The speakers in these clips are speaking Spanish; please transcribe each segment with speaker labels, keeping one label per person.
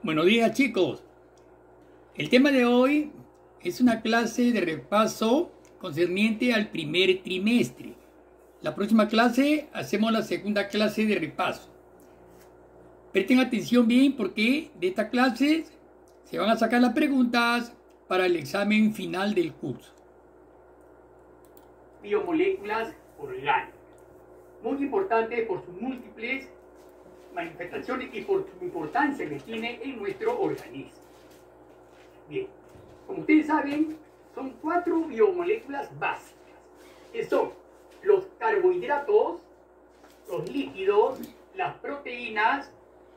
Speaker 1: Buenos días, chicos. El tema de hoy es una clase de repaso concerniente al primer trimestre. La próxima clase hacemos la segunda clase de repaso. Presten atención bien porque de esta clase se van a sacar las preguntas para el examen final del curso.
Speaker 2: Biomoléculas orgánicas. Muy importante por sus múltiples manifestaciones y por su importancia que tiene en nuestro organismo. Bien, como ustedes saben, son 4 biomoléculas básicas, que son los carbohidratos, los lípidos, las proteínas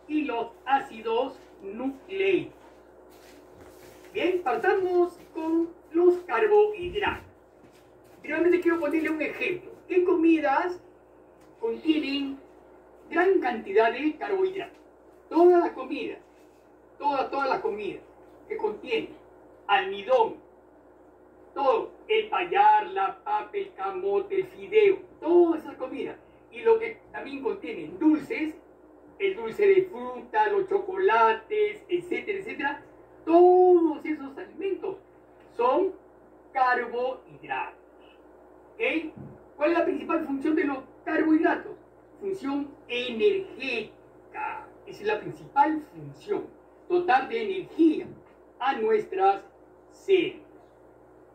Speaker 2: y los ácidos nucleicos. Bien, partamos con los carbohidratos. Primeramente quiero ponerle un ejemplo. ¿Qué comidas contienen gran cantidad de carbohidratos? Todas las comidas, todas las comidas que contienen almidón, todo, el payar, la papa, el camote, el fideo, todas esas comidas. Y lo que también contienen dulces, el dulce de fruta, los chocolates, etcétera, etcétera. Todos esos alimentos son carbohidratos. ¿Okay? ¿Cuál es la principal función de los carbohidratos? Función energética. Esa es la principal función. Dotar de energía a nuestras células.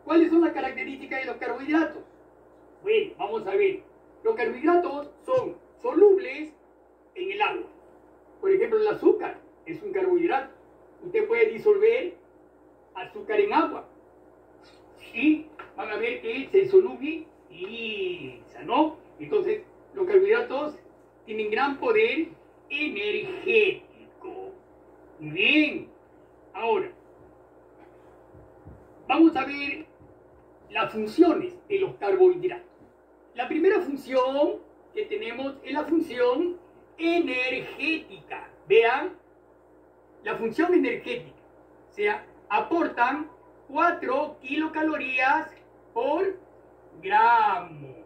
Speaker 2: ¿Cuáles son las características de los carbohidratos? Bueno, vamos a ver. Los carbohidratos son solubles en el agua. Por ejemplo, el azúcar es un carbohidrato. Usted puede disolver azúcar en agua. Sí, van a ver que se solubiliza, ¿no? Entonces, los carbohidratos tienen gran poder energético. Muy bien. Ahora, vamos a ver las funciones de los carbohidratos. La primera función que tenemos es la función energética. Vean, la función energética. O sea, aportan 4 kilocalorías por gramo.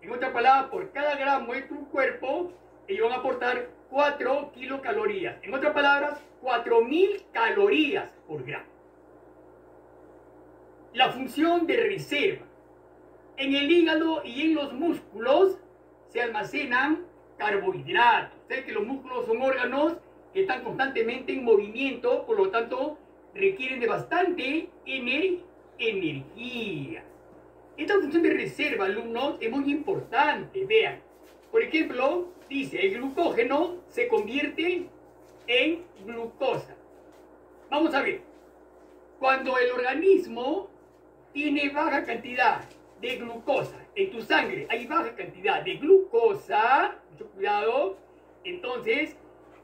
Speaker 2: En otras palabras, por cada gramo de tu cuerpo, ellos van a aportar 4 kilocalorías. En otras palabras, 4000 calorías por gramo. La función de reserva. En el hígado y en los músculos se almacenan carbohidratos. Ustedes que los músculos son órganos que están constantemente en movimiento, por lo tanto, requieren de bastante energía. Esta función de reserva, alumnos, es muy importante. Vean, por ejemplo, dice, el glucógeno se convierte en glucosa. Vamos a ver, cuando el organismo tiene baja cantidad de glucosa en tu sangre, hay baja cantidad de glucosa, mucho cuidado, entonces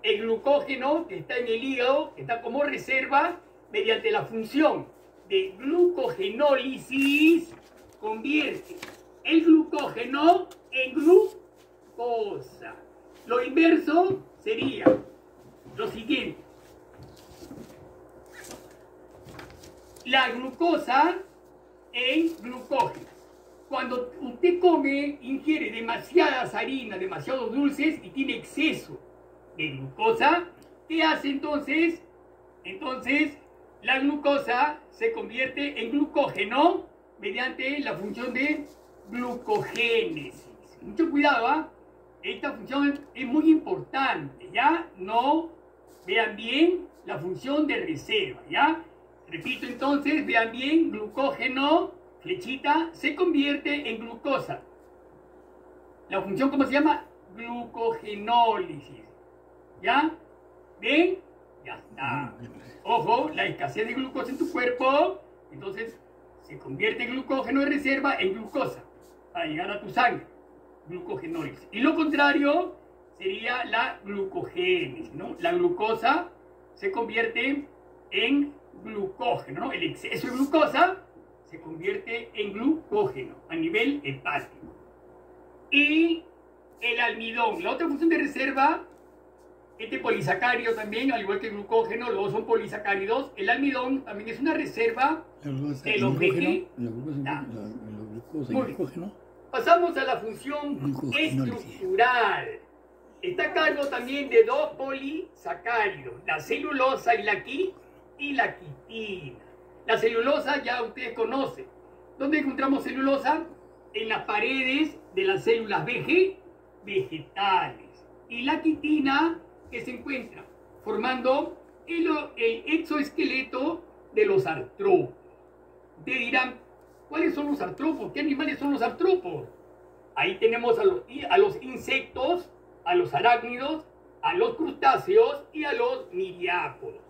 Speaker 2: el glucógeno que está en el hígado, que está como reserva, mediante la función de glucogenólisis, convierte el glucógeno en glucosa. Lo inverso sería lo siguiente. La glucosa en glucógeno. Cuando usted come, ingiere demasiadas harinas, demasiados dulces y tiene exceso de glucosa, ¿qué hace entonces? Entonces, la glucosa se convierte en glucógeno mediante la función de glucogénesis. Mucho cuidado, ¿ah? Esta función es muy importante, ¿ya? No, vean bien la función de reserva, ¿ya? Repito entonces, vean bien, glucógeno, flechita, se convierte en glucosa. La función, ¿cómo se llama? Glucogenólisis. ¿Ya? ¿Ven? Ya está. Ojo, la escasez de glucosa en tu cuerpo, entonces se convierte el glucógeno de reserva en glucosa para llegar a tu sangre. Glucogenólisis. Y lo contrario sería la glucogénesis, ¿no? La glucosa se convierte en glucógeno, ¿no? El exceso de glucosa se convierte en glucógeno a nivel hepático. Y el almidón, la otra función de reserva, este polisacárido también, al igual que el glucógeno, los dos son polisacáridos. El almidón también es una reserva de los vegetales. Pasamos a la función estructural. está a cargo también de dos polisacáridos, la celulosa y la quitina. La celulosa ya ustedes conocen. ¿Dónde encontramos celulosa? En las paredes de las células vegetales. Y la quitina que se encuentra formando el exoesqueleto de los artrópodos. Ustedes dirán, ¿cuáles son los artrópodos? ¿Qué animales son los artrópodos? Ahí tenemos a los insectos, a los arácnidos, a los crustáceos y a los miriápodos.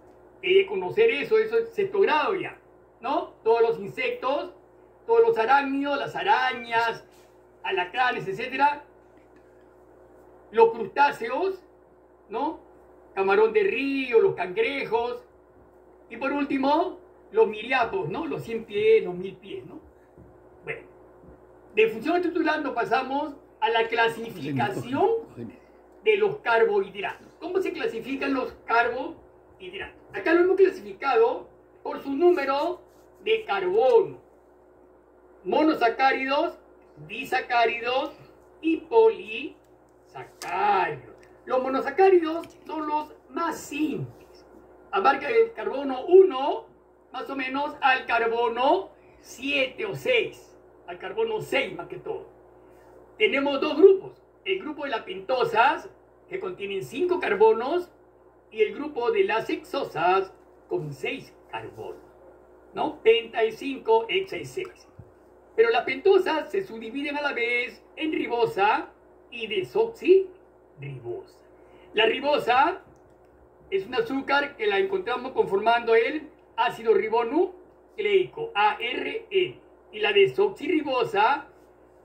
Speaker 2: Hay que conocer eso es sexto grado ya, ¿no? Todos los insectos, todos los arácnidos, las arañas, alacranes, etc. Los crustáceos, ¿no? Camarón de río, los cangrejos. Y por último, los miriápodos, ¿no? Los 100 pies, los 1000 pies, ¿no? Bueno, de función estructural nos pasamos a la clasificación de los carbohidratos. ¿Cómo se clasifican los carbohidratos? Acá lo hemos clasificado por su número de carbono. Monosacáridos, disacáridos y polisacáridos. Los monosacáridos son los más simples. Abarca el carbono 1, más o menos, al carbono 7 o 6. Al carbono 6 más que todo. Tenemos dos grupos. El grupo de las pentosas, que contienen 5 carbonos, y el grupo de las hexosas, con 6 carbonos. ¿No? Penta es 5, hexa es 6. Pero las pentosas se subdividen a la vez en ribosa y desoxirribosa. La ribosa es un azúcar que la encontramos conformando el ácido ribonucleico, ARN. Y la desoxirribosa,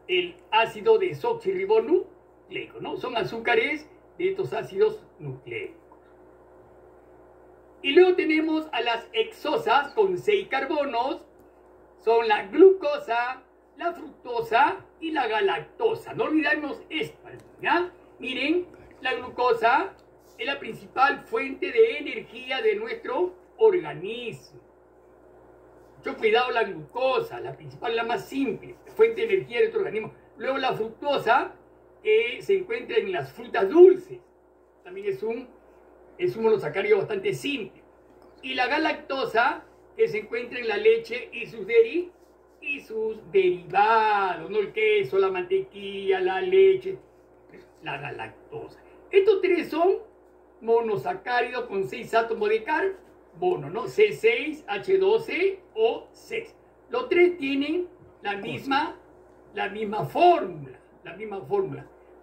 Speaker 2: el ácido desoxirribonucleico, ¿no? Son azúcares de estos ácidos nucleicos. Y luego tenemos a las hexosas con 6 carbonos. Son la glucosa, la fructosa y la galactosa. No olvidemos esto, ¿ya? Miren, la glucosa es la principal fuente de energía de nuestro organismo. Mucho cuidado la glucosa, la principal, la más simple, la fuente de energía de nuestro organismo. Luego la fructosa, que se encuentra en las frutas dulces. También es un monosacárido bastante simple. Y la galactosa, que se encuentra en la leche y sus derivados, ¿no? El queso, la mantequilla, la leche, la galactosa. Estos tres son monosacáridos con 6 átomos de carbono, ¿no? C6, H12 o 6. Los tres tienen la misma fórmula,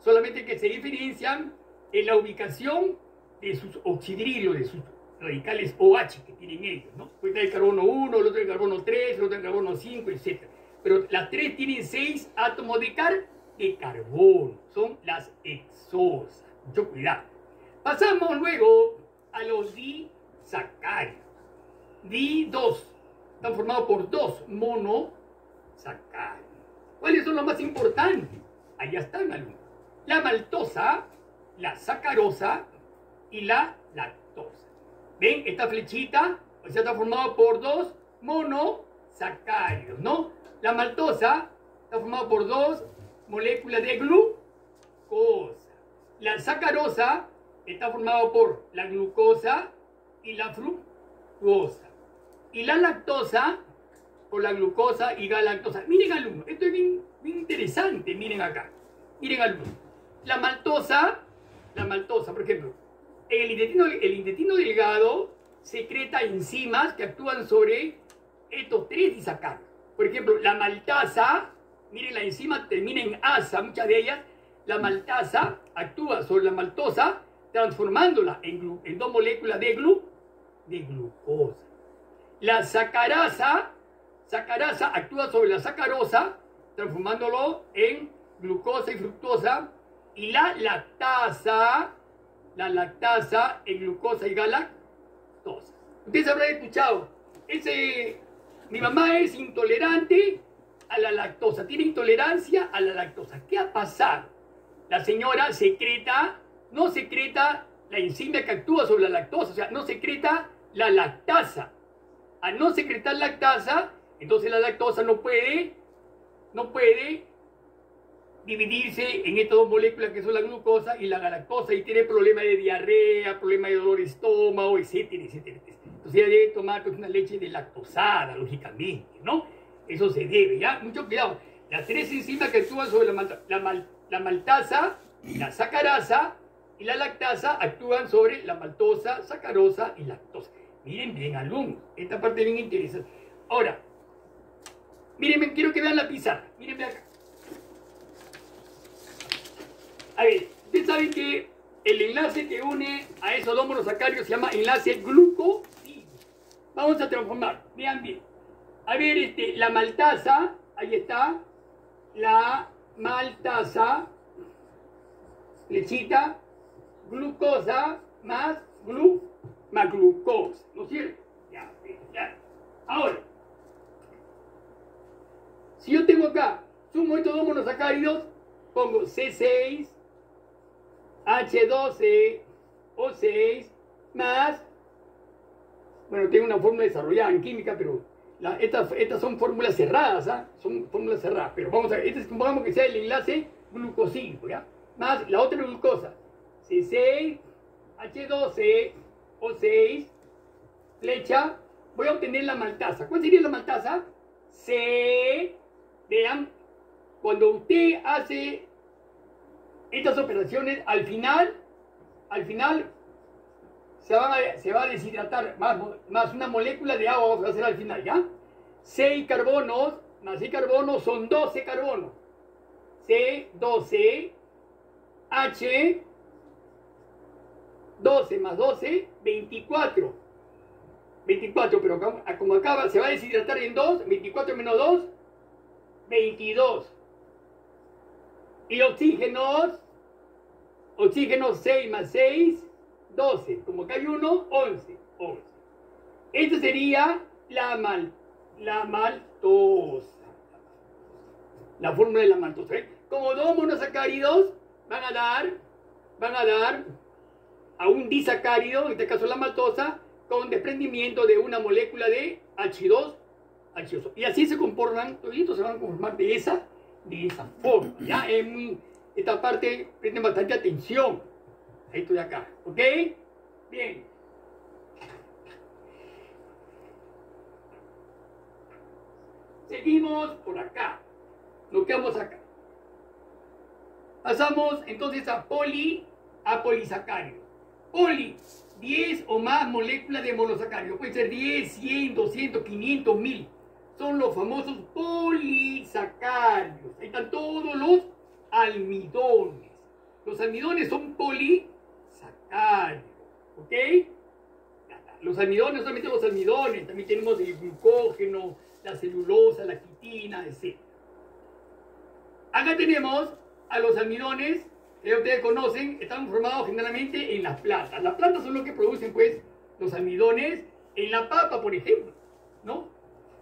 Speaker 2: solamente que se diferencian en la ubicación de sus oxidrilos, de sus radicales OH que tienen ellos, ¿no? Puede tener el carbono 1, el otro el carbono 3, el otro el carbono 5, etc. Pero las tres tienen 6 átomos de carbono, son las hexosas. Mucho cuidado. Pasamos luego a los disacáridos. Di2, están formados por 2 monosacáridos. ¿Cuáles son los más importantes? Allá están, alumnos. La maltosa, la sacarosa y la lactosa. ¿Ven? Esta flechita, o sea, está formada por 2 monosacáridos, ¿no? La maltosa está formada por 2 moléculas de glucosa. La sacarosa está formada por la glucosa y la fructosa. Y la lactosa por la glucosa y galactosa. Miren, alumnos, esto es bien interesante. Miren acá. Miren, alumnos. La maltosa, por ejemplo, el intestino delgado secreta enzimas que actúan sobre estos 3 disacáridos. Por ejemplo, la maltasa, miren, la enzima termina en asa, muchas de ellas. La maltasa actúa sobre la maltosa, transformándola en 2 moléculas de glucosa. La sacarasa actúa sobre la sacarosa, transformándolo en glucosa y fructosa. Y la lactasa en glucosa y galactosa. Ustedes habrán escuchado, mi mamá es intolerante a la lactosa, tiene intolerancia a la lactosa. ¿Qué ha pasado? La señora no secreta la enzima que actúa sobre la lactosa, o sea, no secreta la lactasa. Al no secretar lactasa, entonces la lactosa no puede dividirse en estas dos moléculas que son la glucosa y la galactosa y tiene problemas de diarrea, problemas de dolor de estómago, etcétera, etcétera, etcétera. Entonces ella debe tomar pues, una leche lactosada, lógicamente, ¿no? Eso se debe, ¿ya? Mucho cuidado. Las tres enzimas que actúan sobre la maltasa, la sacarasa y la lactasa actúan sobre la maltosa, sacarosa y lactosa. Miren bien, alumnos, esta parte es bien interesante. Ahora, miren, quiero que vean la pizarra. Miren acá. A ver, ustedes saben que el enlace que une a esos dos monosacáridos se llama enlace glucósido. Vamos a transformar, vean bien. A ver, la maltasa, ahí está, la maltasa, lechita, glucosa más glucosa, ¿no es cierto? Ya. Ahora, si yo tengo acá, sumo estos dos monosacáridos, pongo C6, H12O6 más, bueno, tengo una fórmula desarrollada en química, pero estas son fórmulas cerradas, ¿ah? Son fórmulas cerradas, pero vamos a ver, supongamos que sea el enlace glucosídico, ¿ya? Más la otra glucosa, C6, H12O6, flecha, voy a obtener la maltasa. ¿Cuál sería la maltasa? C, vean, cuando usted hace estas operaciones, al final se va a deshidratar más una molécula de agua, vamos a hacer al final, ¿ya? 6 carbonos más 6 carbonos son 12 carbonos. C12, H, 12 más 12, 24. 24, pero como acaba, se va a deshidratar en 2, 24 menos 2, 22. Y oxígenos 6 más 6, 12. Como acá hay 1, 11. Esta sería la maltosa. La fórmula de la maltosa. ¿Eh? Como dos monosacáridos van a dar a un disacárido, en este caso la maltosa, con desprendimiento de una molécula de H2. Y así se comportan, toditos se van a conformar de esa forma. ¿Ya? Esta parte, presten bastante atención. Ahí estoy acá. ¿Ok? Bien. Seguimos por acá. Nos quedamos acá. Pasamos entonces a polisacárido. 10 o más moléculas de monosacárido. Puede ser 10, 100, 200, 500, 1000. Son los famosos polisacáridos. Ahí están todos los almidones. Los almidones son polisacáridos. ¿Ok? Los almidones, no solamente los almidones, también tenemos el glucógeno, la celulosa, la quitina, etc. Acá tenemos a los almidones, que ustedes conocen, están formados generalmente en las plantas. Las plantas son los que producen, pues, los almidones en la papa, por ejemplo, ¿no?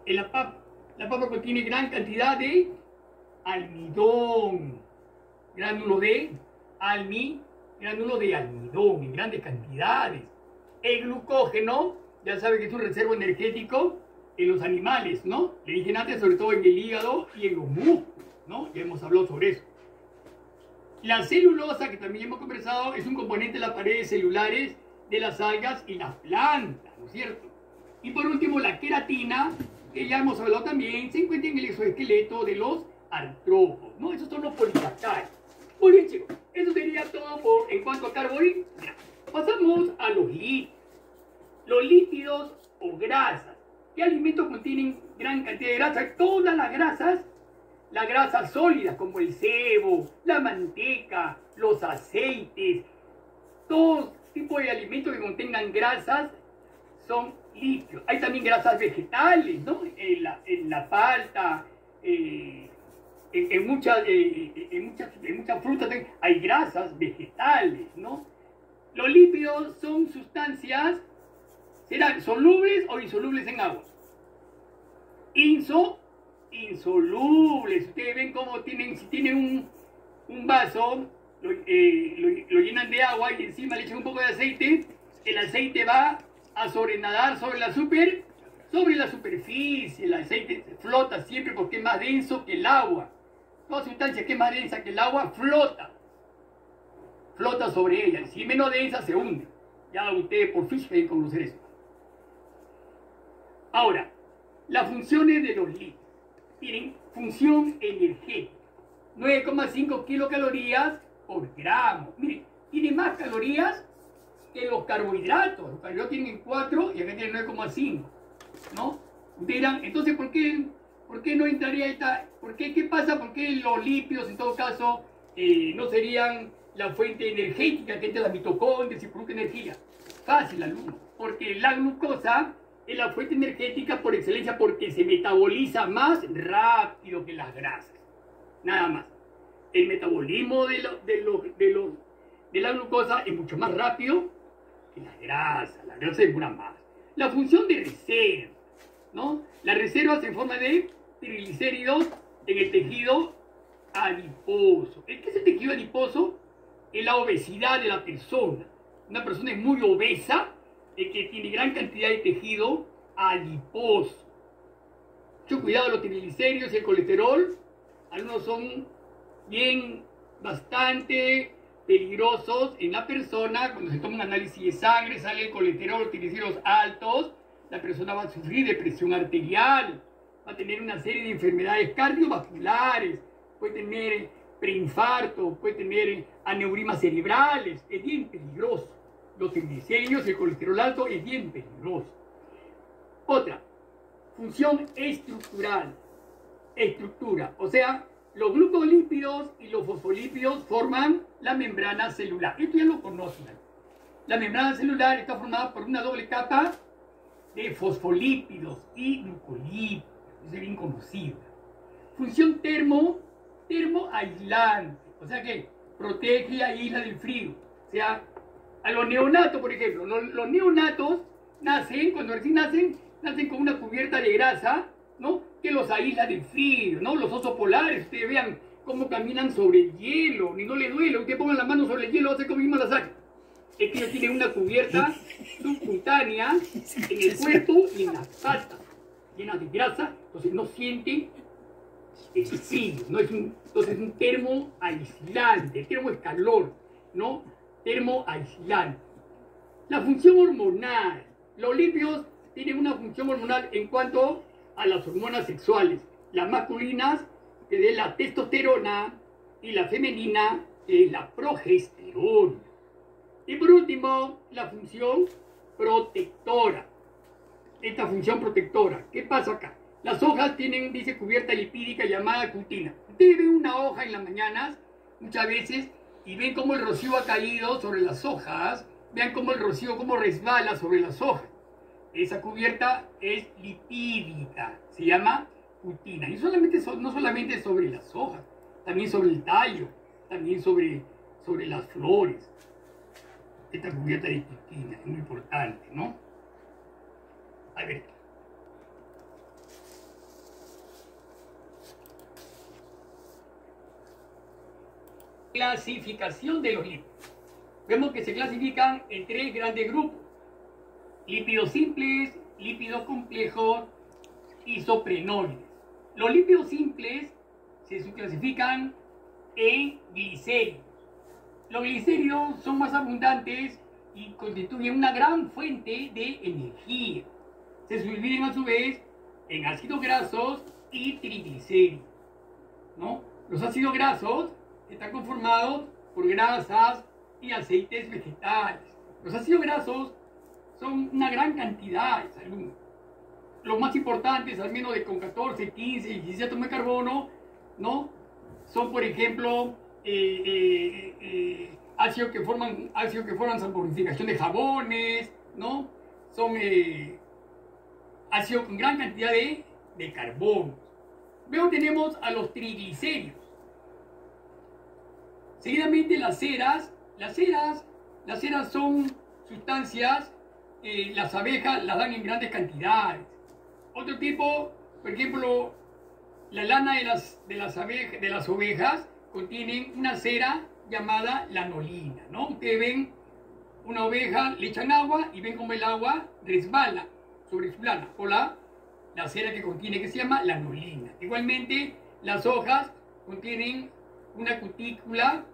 Speaker 2: En la papa contiene gran cantidad de almidón, gránulo de almidón en grandes cantidades. El glucógeno, ya saben que es un reservo energético en los animales, ¿no? Le dije antes, sobre todo en el hígado y en los músculos, ¿no? Ya hemos hablado sobre eso. La celulosa, que también hemos conversado, es un componente de las paredes celulares de las algas y las plantas, ¿no es cierto? Y por último, la queratina, que ya hemos hablado también, se encuentra en el exoesqueleto de los artrópodos, ¿no? Esos son los polisacáridos. Muy bien, chicos, eso sería todo en cuanto a carbohidratos. Pasamos a los lípidos. Los lípidos o grasas. ¿Qué alimentos contienen gran cantidad de grasa? Todas las grasas sólidas como el sebo, la manteca, los aceites, todo tipo de alimentos que contengan grasas son lípidos. Hay también grasas vegetales, ¿no? En la palta, en muchas frutas hay grasas vegetales, ¿no? Los lípidos son sustancias, serán solubles o insolubles en agua. Insolubles. Ustedes ven cómo si tienen un vaso, lo llenan de agua y encima le echan un poco de aceite, el aceite va a sobrenadar sobre la superficie. El aceite flota siempre porque es más denso que el agua. Toda sustancia que es más densa que el agua flota sobre ella. Si es menos densa, se hunde. Ya ustedes por física deben conocer eso. Ahora, las funciones de los lípidos. Tienen función energética. 9,5 kilocalorías por gramo. Miren, tiene más calorías que los carbohidratos. Los carbohidratos tienen 4 y acá tienen 9,5. ¿No? Ustedes dirán, entonces, ¿por qué no entraría esta? ¿Qué pasa? ¿Por qué los lípidos, en todo caso, no serían la fuente energética que entra las mitocondrias y produce energía? Fácil, alumno. Porque la glucosa es la fuente energética por excelencia porque se metaboliza más rápido que las grasas. Nada más. El metabolismo de la glucosa es mucho más rápido que la grasa. La grasa demora más. La función de reserva, ¿no? La reserva se forma de triglicéridos en el tejido adiposo. ¿Qué es el tejido adiposo? Es la obesidad de la persona. Una persona es muy obesa, que tiene gran cantidad de tejido adiposo. Mucho cuidado, los triglicéridos y el colesterol. Algunos son bastante peligrosos en la persona. Cuando se toma un análisis de sangre, sale el colesterol, los triglicéridos altos, la persona va a sufrir de presión arterial, va a tener una serie de enfermedades cardiovasculares, puede tener preinfarto, puede tener aneurismas cerebrales. Es bien peligroso. Los triglicéridos y el colesterol alto es bien peligroso. Otra, función estructural. Estructura, o sea, los glucolípidos y los fosfolípidos forman la membrana celular. Esto ya lo conocen. La membrana celular está formada por una doble capa de fosfolípidos y glucolípidos. Eso es bien conocido. Función termoaislante, o sea que protege y aísla del frío. O sea, a los neonatos, por ejemplo, los neonatos nacen, cuando recién nacen con una cubierta de grasa, ¿no? Que los aísla del frío, ¿no? Los osos polares, ustedes vean cómo caminan sobre el hielo, ni no les duele. Ustedes pongan la mano sobre el hielo, hace como mismo la sacan. Es que ellos tienen una cubierta subcutánea en el cuerpo y en las patas, llenas de grasa, entonces no sienten el frío, ¿no? Entonces es un termoaislante. El termo es calor, ¿no? Termoaislante. La función hormonal. Los lípidos tienen una función hormonal en cuanto a las hormonas sexuales. Las masculinas, que es la testosterona, y la femenina, que es la progesterona. Y por último, la función protectora. Esta función protectora, ¿qué pasa acá? Las hojas tienen, dice, cubierta lipídica llamada cutina. Ustedes ven una hoja en las mañanas, muchas veces, y ven cómo el rocío ha caído sobre las hojas. Vean cómo el rocío, cómo resbala sobre las hojas. Esa cubierta es lipídica, se llama cutina. Y no solamente sobre las hojas, también sobre el tallo, también sobre las flores. Esta cubierta de cutina es muy importante, ¿no? A ver. Clasificación de los lípidos. Vemos que se clasifican en 3 grandes grupos: lípidos simples, lípidos complejos, isoprenóides. Los lípidos simples se subclasifican en glicéridos. Los glicéridos son más abundantes y constituyen una gran fuente de energía. Se subdividen a su vez en ácidos grasos y triglicéridos, ¿no? Los ácidos grasos están conformados por grasas y aceites vegetales. Los ácidos grasos son una gran cantidad de salud. Los más importantes, al menos con 14, 15 y 16 átomos de carbono, ¿no? Son, por ejemplo, ácidos que forman saponificación de jabones, ¿no? Son ácidos con gran cantidad de carbono. Luego tenemos a los triglicéridos. Seguidamente las ceras. Las ceras son sustancias que las abejas las dan en grandes cantidades. Otro tipo, por ejemplo, la lana de las ovejas contienen una cera llamada lanolina, ¿no? Ustedes ven una oveja, le echan agua y ven cómo el agua resbala sobre su lana, o la cera que contiene, que se llama lanolina. Igualmente, las hojas contienen una cutícula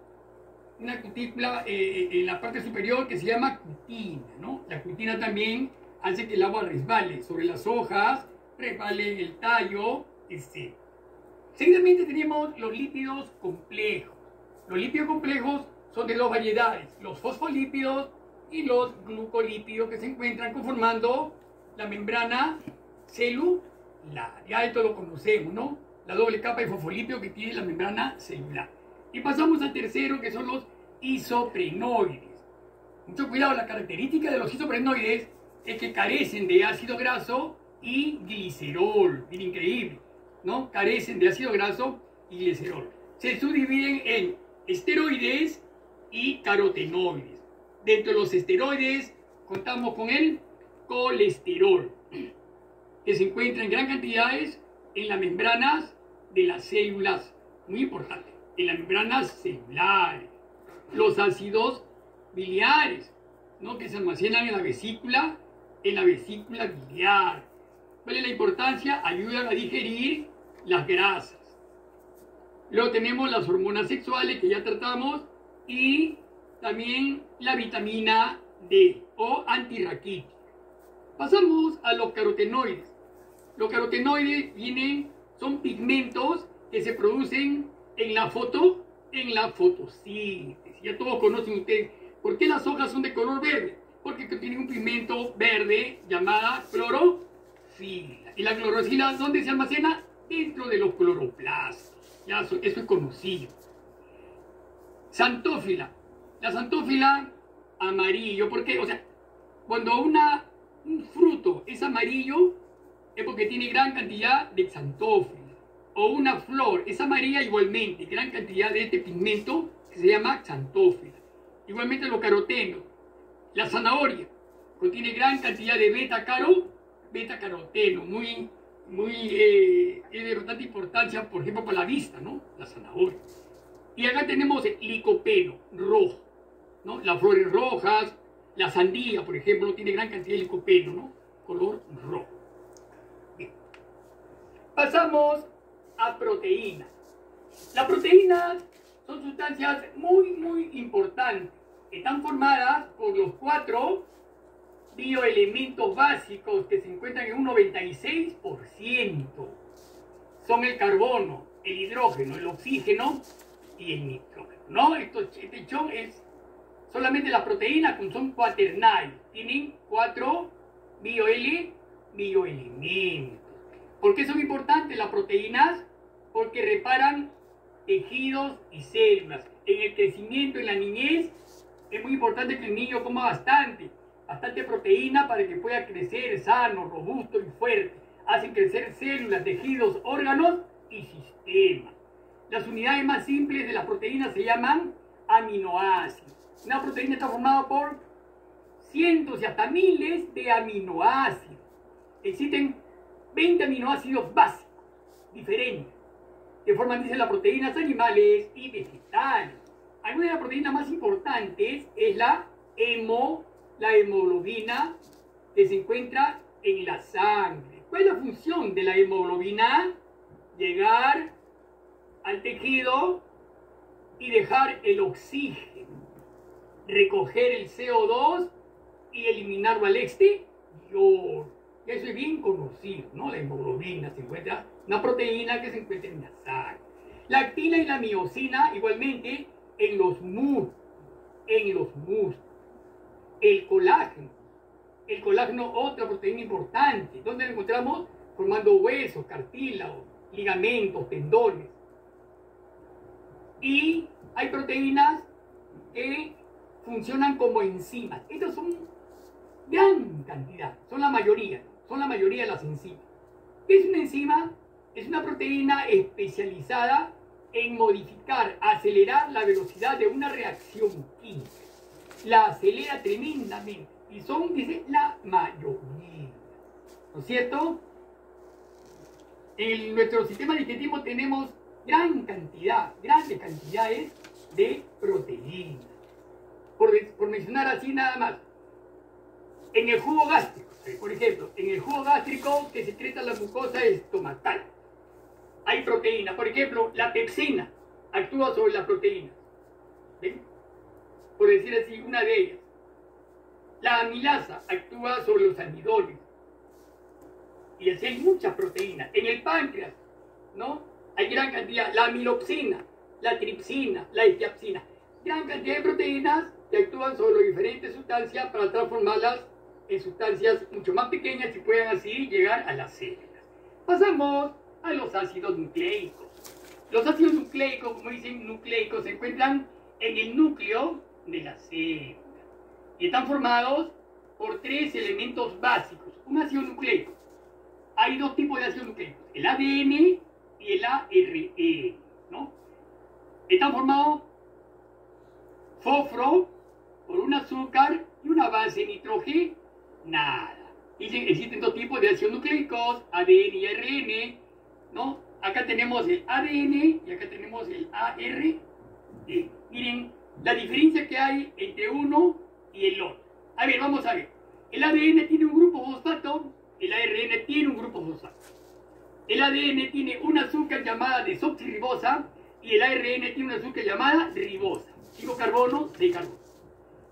Speaker 2: en la parte superior que se llama cutina, ¿no? La cutina también hace que el agua resbale sobre las hojas, resbale en el tallo, etc. Seguidamente tenemos los lípidos complejos. Los lípidos complejos son de dos variedades, los fosfolípidos y los glucolípidos, que se encuentran conformando la membrana celular. Ya esto lo conocemos, ¿no? La doble capa de fosfolípidos que tiene la membrana celular. Y pasamos al tercero, que son los isoprenoides. Mucho cuidado, la característica de los isoprenoides es que carecen de ácido graso y glicerol. Bien increíble, ¿no? Carecen de ácido graso y glicerol. Se subdividen en esteroides y carotenoides. Dentro de los esteroides contamos con el colesterol, que se encuentra en gran cantidades en las membranas de las células. Muy importante, en las membranas celulares. Los ácidos biliares, ¿no? Que se almacenan en la vesícula biliar. ¿Cuál es la importancia? Ayudan a digerir las grasas. Luego tenemos las hormonas sexuales que ya tratamos y también la vitamina D o antirraquítica. Pasamos a los carotenoides. Los carotenoides son pigmentos que se producen en la fotosíntesis. Ya todos conocen ustedes. ¿Por qué las hojas son de color verde? Porque tienen un pigmento verde llamada clorofila. ¿Y la clorofila dónde se almacena? Dentro de los cloroplastos. Ya eso es conocido. Xantófila. La xantófila amarillo. ¿Por qué? O sea, cuando un fruto es amarillo es porque tiene gran cantidad de xantófila. O una flor es amarilla igualmente, gran cantidad de este pigmento que se llama xantófila. Igualmente los carotenos. La zanahoria contiene gran cantidad de beta-caroteno, es de bastante importancia, por ejemplo, para la vista, ¿no? La zanahoria. Y acá tenemos el licopeno rojo, ¿no? Las flores rojas, la sandía, por ejemplo, tiene gran cantidad de licopeno, ¿no? Color rojo. Bien. Pasamos a proteínas. Las proteínas son sustancias muy importantes. Están formadas por los 4 bioelementos básicos que se encuentran en un 96%. Son el carbono, el hidrógeno, el oxígeno y el nitrógeno, ¿no? Este chon es solamente las proteínas, son cuaternarios. Tienen 4 bioelementos. ¿Por qué son importantes las proteínas? Porque reparan tejidos y células. En el crecimiento, en la niñez, es muy importante que el niño coma bastante proteína para que pueda crecer sano, robusto y fuerte. Hacen crecer células, tejidos, órganos y sistemas. Las unidades más simples de las proteínas se llaman aminoácidos. Una proteína está formada por cientos y hasta miles de aminoácidos. Existen 20 aminoácidos básicos, diferentes, que forman, dicen, las proteínas animales y vegetales. Algunas de las proteínas más importantes es la hemoglobina, que se encuentra en la sangre. ¿Cuál es la función de la hemoglobina? Llegar al tejido y dejar el oxígeno, recoger el CO2 y eliminarlo al exterior. Eso es bien conocido, ¿no? La hemoglobina se encuentra, una proteína que se encuentra en la sangre. La actina y la miosina igualmente en los músculos. El colágeno, otra proteína importante. ¿Dónde lo encontramos? Formando huesos, cartílagos, ligamentos, tendones. Y hay proteínas que funcionan como enzimas. Estas son gran cantidad, son la mayoría de las enzimas. ¿Qué es una enzima? Es una proteína especializada en modificar, acelerar la velocidad de una reacción química. La acelera tremendamente y son, dice, la mayoría. ¿No es cierto? En nuestro sistema digestivo tenemos grandes cantidades de proteínas. Por mencionar así nada más. En el jugo gástrico, por ejemplo, en el jugo gástrico que secreta la mucosa estomacal, hay proteínas. Por ejemplo, la pepsina actúa sobre las proteínas. ¿Ven? Por decir así, una de ellas. La amilasa actúa sobre los almidones. Y así hay muchas proteínas. En el páncreas, ¿no? Hay gran cantidad. La amilopsina, la tripsina, la etiapsina. Gran cantidad de proteínas que actúan sobre las diferentes sustancias para transformarlas en sustancias mucho más pequeñas y puedan así llegar a las células. Pasamos a los ácidos nucleicos. Los ácidos nucleicos, como dicen nucleicos, se encuentran en el núcleo de la célula y están formados por 3 elementos básicos. Un ácido nucleico. Hay 2 tipos de ácidos nucleicos, el ADN y el ARN, ¿no? Están formados fósforo por un azúcar y una base nitrogenada. Existen 2 tipos de ácidos nucleicos, ADN y ARN, ¿no? Acá tenemos el ADN y acá tenemos el ARN. Miren la diferencia que hay entre uno y el otro. A ver, vamos a ver. El ADN tiene un grupo fosfato, el ARN tiene un grupo fosfato. El ADN tiene un azúcar llamada desoxirribosa y el ARN tiene una azúcar llamada ribosa. 5 carbonos, 6 carbonos.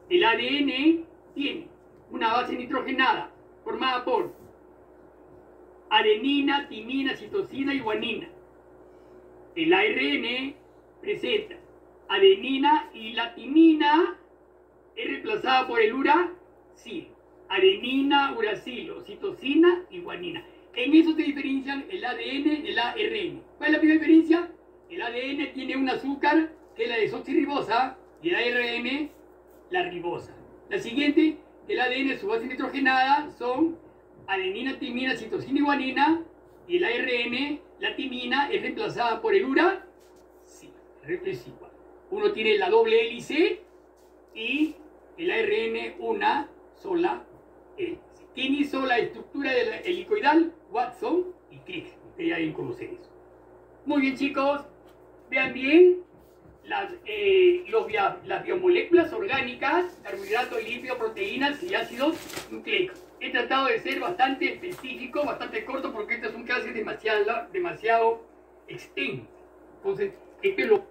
Speaker 2: El ADN tiene una base nitrogenada formada por adenina, timina, citosina y guanina. El ARN presenta adenina y la timina es reemplazada por el uracilo. Adenina, uracilo, citosina y guanina. En eso se diferencian el ADN del ARN. ¿Cuál es la primera diferencia? El ADN tiene un azúcar que es la desoxirribosa y el ARN la ribosa. La siguiente, el ADN, su base nitrogenada son adenina, timina, citosina y guanina, y el ARN, la timina, es reemplazada por el uracilo. Uno tiene la doble hélice y el ARN una sola hélice. ¿Quién hizo la estructura del helicoidal? Watson y Crick. Ustedes ya deben conocer eso. Muy bien, chicos. Vean bien las biomoléculas orgánicas, carbohidratos, lípidos, proteínas y ácidos nucleicos. He tratado de ser bastante específico, bastante corto, porque esta es una clase demasiado extensa. Entonces, esto es lo